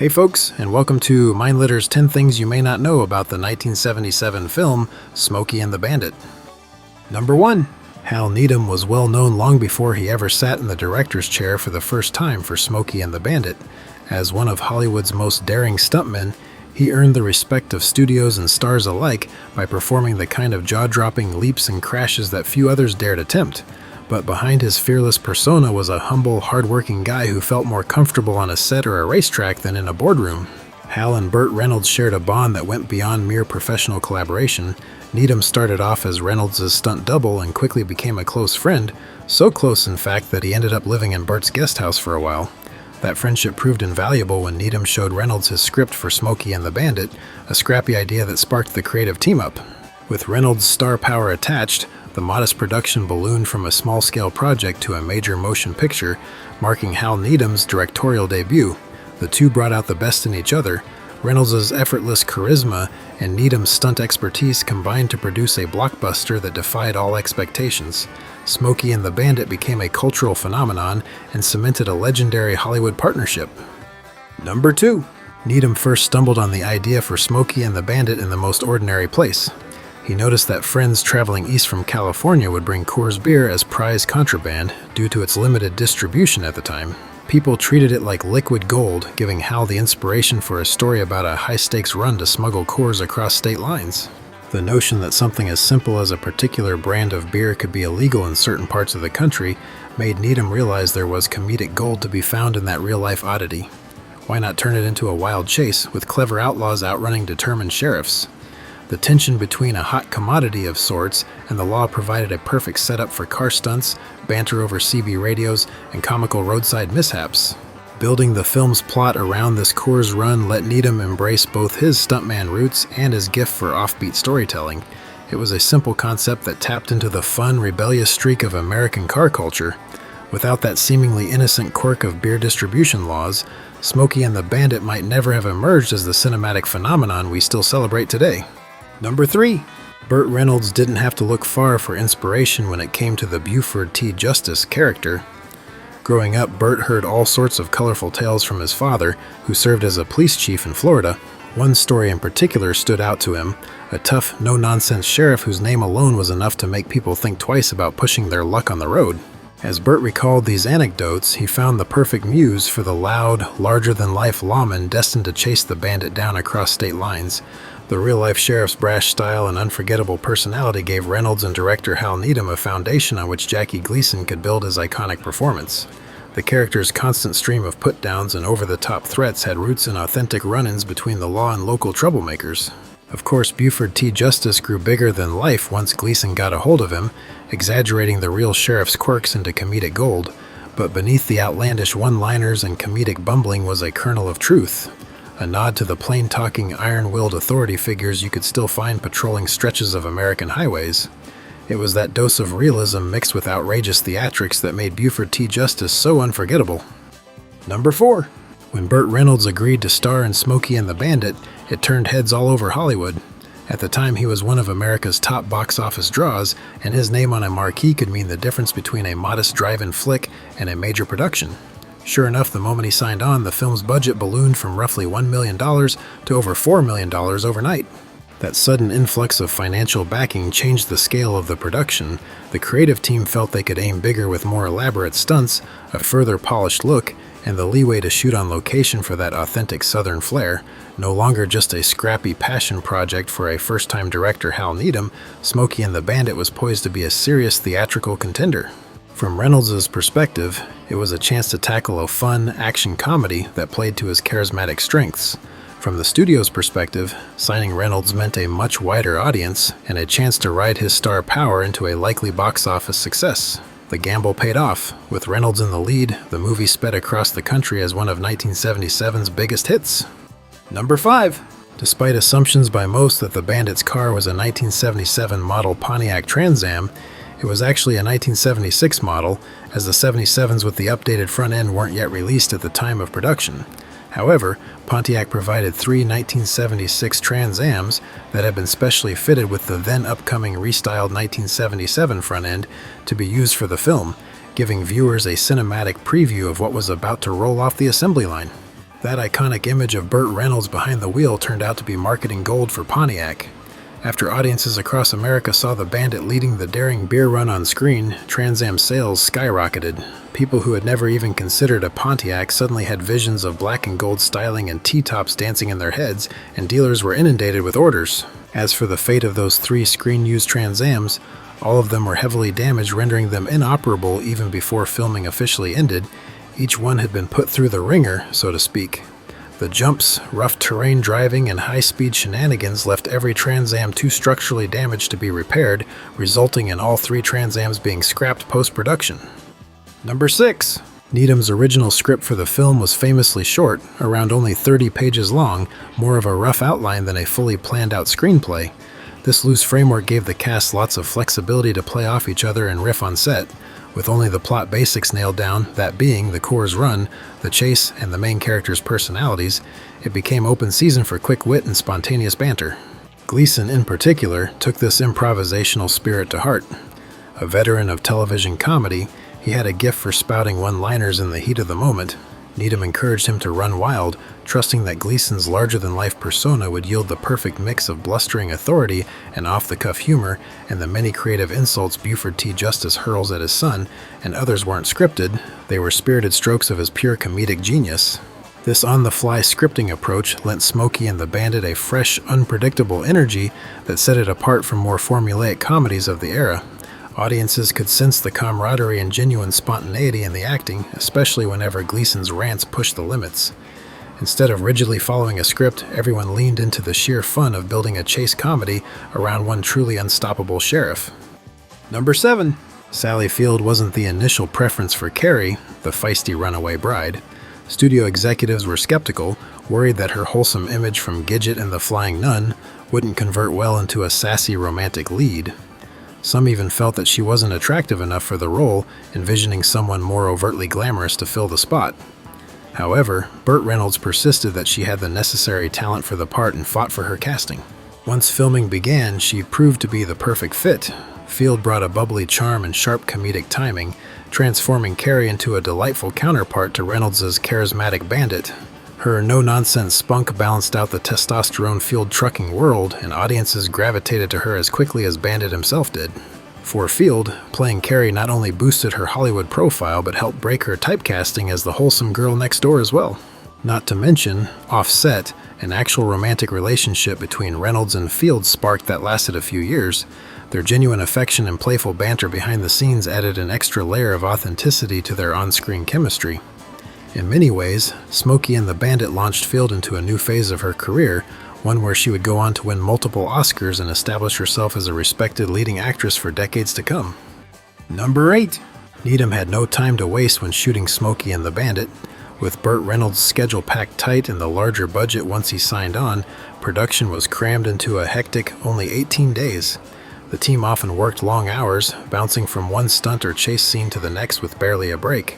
Hey folks, and welcome to Mindlitter's 10 Things You May Not Know About the 1977 film Smokey and the Bandit. Number 1. Hal Needham was well known long before he ever sat in the director's chair for the first time for Smokey and the Bandit. As one of Hollywood's most daring stuntmen, he earned the respect of studios and stars alike by performing the kind of jaw-dropping leaps and crashes that few others dared attempt. But behind his fearless persona was a humble, hard-working guy who felt more comfortable on a set or a racetrack than in a boardroom. Hal and Burt Reynolds shared a bond that went beyond mere professional collaboration. Needham started off as Reynolds' stunt double and quickly became a close friend, so close in fact that he ended up living in Burt's guest house for a while. That friendship proved invaluable when Needham showed Reynolds his script for Smokey and the Bandit, a scrappy idea that sparked the creative team-up. With Reynolds' star power attached, the modest production ballooned from a small-scale project to a major motion picture, marking Hal Needham's directorial debut. The two brought out the best in each other. Reynolds' effortless charisma and Needham's stunt expertise combined to produce a blockbuster that defied all expectations. Smokey and the Bandit became a cultural phenomenon and cemented a legendary Hollywood partnership. Number 2. Needham first stumbled on the idea for Smokey and the Bandit in the most ordinary place. He noticed that friends traveling east from California would bring Coors beer as prize contraband due to its limited distribution at the time. People treated it like liquid gold, giving Hal the inspiration for a story about a high-stakes run to smuggle Coors across state lines. The notion that something as simple as a particular brand of beer could be illegal in certain parts of the country made Needham realize there was comedic gold to be found in that real-life oddity. Why not turn it into a wild chase, with clever outlaws outrunning determined sheriffs? The tension between a hot commodity of sorts and the law provided a perfect setup for car stunts, banter over CB radios, and comical roadside mishaps. Building the film's plot around this Coors run let Needham embrace both his stuntman roots and his gift for offbeat storytelling. It was a simple concept that tapped into the fun, rebellious streak of American car culture. Without that seemingly innocent quirk of beer distribution laws, Smokey and the Bandit might never have emerged as the cinematic phenomenon we still celebrate today. Number 3. Burt Reynolds didn't have to look far for inspiration when it came to the Buford T. Justice character. Growing up, Burt heard all sorts of colorful tales from his father, who served as a police chief in Florida. One story in particular stood out to him, a tough, no-nonsense sheriff whose name alone was enough to make people think twice about pushing their luck on the road. As Burt recalled these anecdotes, he found the perfect muse for the loud, larger-than-life lawman destined to chase the bandit down across state lines. The real-life sheriff's brash style and unforgettable personality gave Reynolds and director Hal Needham a foundation on which Gleason could build his iconic performance. The character's constant stream of put-downs and over-the-top threats had roots in authentic run-ins between the law and local troublemakers. Of course, Buford T. Justice grew bigger than life once Gleason got a hold of him, exaggerating the real sheriff's quirks into comedic gold. But beneath the outlandish one-liners and comedic bumbling was a kernel of truth. A nod to the plain-talking, iron-willed authority figures you could still find patrolling stretches of American highways. It was that dose of realism mixed with outrageous theatrics that made Buford T. Justice so unforgettable. Number 4. When Burt Reynolds agreed to star in Smokey and the Bandit, it turned heads all over Hollywood. At the time, he was one of America's top box office draws, and his name on a marquee could mean the difference between a modest drive-in flick and a major production. Sure enough, the moment he signed on, the film's budget ballooned from roughly $1 million to over $4 million overnight. That sudden influx of financial backing changed the scale of the production. The creative team felt they could aim bigger with more elaborate stunts, a further polished look, and the leeway to shoot on location for that authentic Southern flair. No longer just a scrappy passion project for a first-time director Hal Needham, Smokey and the Bandit was poised to be a serious theatrical contender. From Reynolds' perspective, it was a chance to tackle a fun, action comedy that played to his charismatic strengths. From the studio's perspective, signing Reynolds meant a much wider audience and a chance to ride his star power into a likely box office success. The gamble paid off. With Reynolds in the lead, the movie sped across the country as one of 1977's biggest hits. Number 5. Despite assumptions by most that the Bandit's car was a 1977 model Pontiac Trans Am, it was actually a 1976 model, as the 77s with the updated front end weren't yet released at the time of production. However, Pontiac provided 3 1976 Trans Ams that had been specially fitted with the then-upcoming restyled 1977 front end to be used for the film, giving viewers a cinematic preview of what was about to roll off the assembly line. That iconic image of Burt Reynolds behind the wheel turned out to be marketing gold for Pontiac. After audiences across America saw the Bandit leading the daring beer run on screen, Trans Am sales skyrocketed. People who had never even considered a Pontiac suddenly had visions of black and gold styling and T-tops dancing in their heads, and dealers were inundated with orders. As for the fate of those 3 screen-used Trans Ams, all of them were heavily damaged, rendering them inoperable even before filming officially ended. Each one had been put through the ringer, so to speak. The jumps, rough terrain driving, and high-speed shenanigans left every Trans Am too structurally damaged to be repaired, resulting in all 3 Trans Ams being scrapped post-production. Number 6. Needham's original script for the film was famously short, around only 30 pages long, more of a rough outline than a fully planned-out screenplay. This loose framework gave the cast lots of flexibility to play off each other and riff on set. With only the plot basics nailed down, that being the Coors run, the chase, and the main characters' personalities, it became open season for quick wit and spontaneous banter. Gleason, in particular, took this improvisational spirit to heart. A veteran of television comedy, he had a gift for spouting one-liners in the heat of the moment. Needham encouraged him to run wild, trusting that Gleason's larger-than-life persona would yield the perfect mix of blustering authority and off-the-cuff humor, and the many creative insults Buford T. Justice hurls at his son, and others weren't scripted, they were spirited strokes of his pure comedic genius. This on-the-fly scripting approach lent Smokey and the Bandit a fresh, unpredictable energy that set it apart from more formulaic comedies of the era. Audiences could sense the camaraderie and genuine spontaneity in the acting, especially whenever Gleason's rants pushed the limits. Instead of rigidly following a script, everyone leaned into the sheer fun of building a chase comedy around one truly unstoppable sheriff. Number 7. Sally Field wasn't the initial preference for Carrie, the feisty runaway bride. Studio executives were skeptical, worried that her wholesome image from Gidget and the Flying Nun wouldn't convert well into a sassy romantic lead. Some even felt that she wasn't attractive enough for the role, envisioning someone more overtly glamorous to fill the spot. However, Burt Reynolds persisted that she had the necessary talent for the part and fought for her casting. Once filming began, she proved to be the perfect fit. Field brought a bubbly charm and sharp comedic timing, transforming Carrie into a delightful counterpart to Reynolds' charismatic Bandit. Her no-nonsense spunk balanced out the testosterone-fueled trucking world, and audiences gravitated to her as quickly as Bandit himself did. For Field, playing Carrie not only boosted her Hollywood profile, but helped break her typecasting as the wholesome girl next door as well. Not to mention, off-set, an actual romantic relationship between Reynolds and Field sparked that lasted a few years. Their genuine affection and playful banter behind the scenes added an extra layer of authenticity to their on-screen chemistry. In many ways, Smokey and the Bandit launched Field into a new phase of her career, one where she would go on to win multiple Oscars and establish herself as a respected leading actress for decades to come. Number 8. Needham had no time to waste when shooting Smokey and the Bandit. With Burt Reynolds' schedule packed tight and the larger budget once he signed on, production was crammed into a hectic only 18 days. The team often worked long hours, bouncing from one stunt or chase scene to the next with barely a break.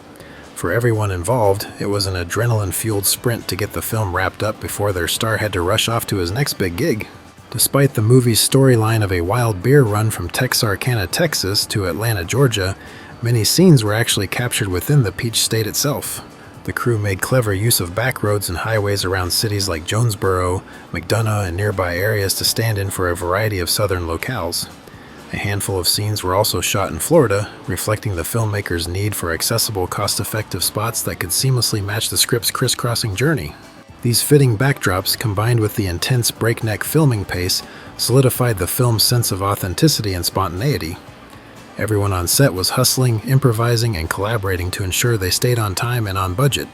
For everyone involved, it was an adrenaline-fueled sprint to get the film wrapped up before their star had to rush off to his next big gig. Despite the movie's storyline of a wild beer run from Texarkana, Texas to Atlanta, Georgia, many scenes were actually captured within the Peach State itself. The crew made clever use of back roads and highways around cities like Jonesboro, McDonough, and nearby areas to stand in for a variety of southern locales. A handful of scenes were also shot in Florida, reflecting the filmmaker's need for accessible, cost-effective spots that could seamlessly match the script's crisscrossing journey. These fitting backdrops, combined with the intense breakneck filming pace, solidified the film's sense of authenticity and spontaneity. Everyone on set was hustling, improvising, and collaborating to ensure they stayed on time and on budget.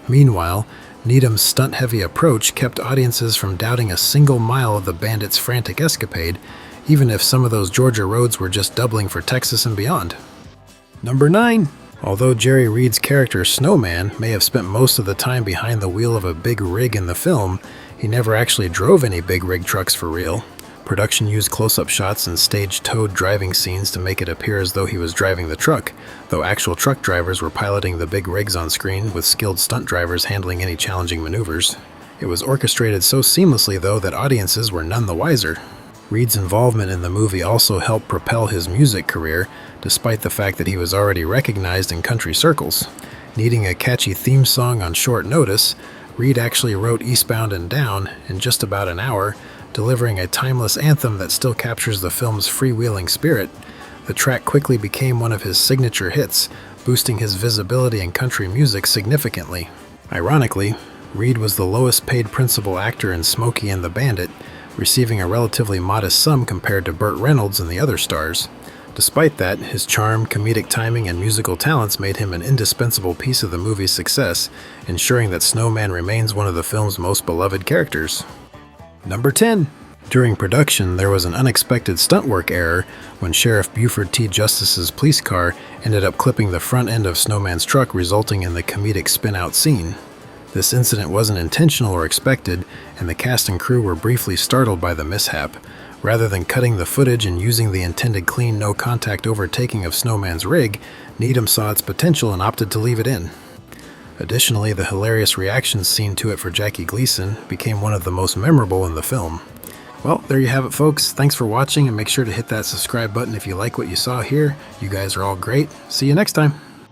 Meanwhile, Needham's stunt-heavy approach kept audiences from doubting a single mile of the Bandit's frantic escapade, even if some of those Georgia roads were just doubling for Texas and beyond. Number 9. Although Jerry Reed's character Snowman may have spent most of the time behind the wheel of a big rig in the film, he never actually drove any big rig trucks for real. Production used close-up shots and staged towed driving scenes to make it appear as though he was driving the truck, though actual truck drivers were piloting the big rigs on screen, with skilled stunt drivers handling any challenging maneuvers. It was orchestrated so seamlessly, though, that audiences were none the wiser. Reed's involvement in the movie also helped propel his music career, despite the fact that he was already recognized in country circles. Needing a catchy theme song on short notice, Reed actually wrote Eastbound and Down in just about an hour, delivering a timeless anthem that still captures the film's freewheeling spirit. The track quickly became one of his signature hits, boosting his visibility in country music significantly. Ironically, Reed was the lowest paid principal actor in Smokey and the Bandit, receiving a relatively modest sum compared to Burt Reynolds and the other stars. Despite that, his charm, comedic timing, and musical talents made him an indispensable piece of the movie's success, ensuring that Snowman remains one of the film's most beloved characters. Number 10. During production, there was an unexpected stunt work error when Sheriff Buford T. Justice's police car ended up clipping the front end of Snowman's truck, resulting in the comedic spin-out scene. This incident wasn't intentional or expected, and the cast and crew were briefly startled by the mishap. Rather than cutting the footage and using the intended clean, no-contact overtaking of Snowman's rig, Needham saw its potential and opted to leave it in. Additionally, the hilarious reactions seen to it for Jackie Gleason became one of the most memorable in the film. Well, there you have it, folks. Thanks for watching, and make sure to hit that subscribe button if you like what you saw here. You guys are all great. See you next time.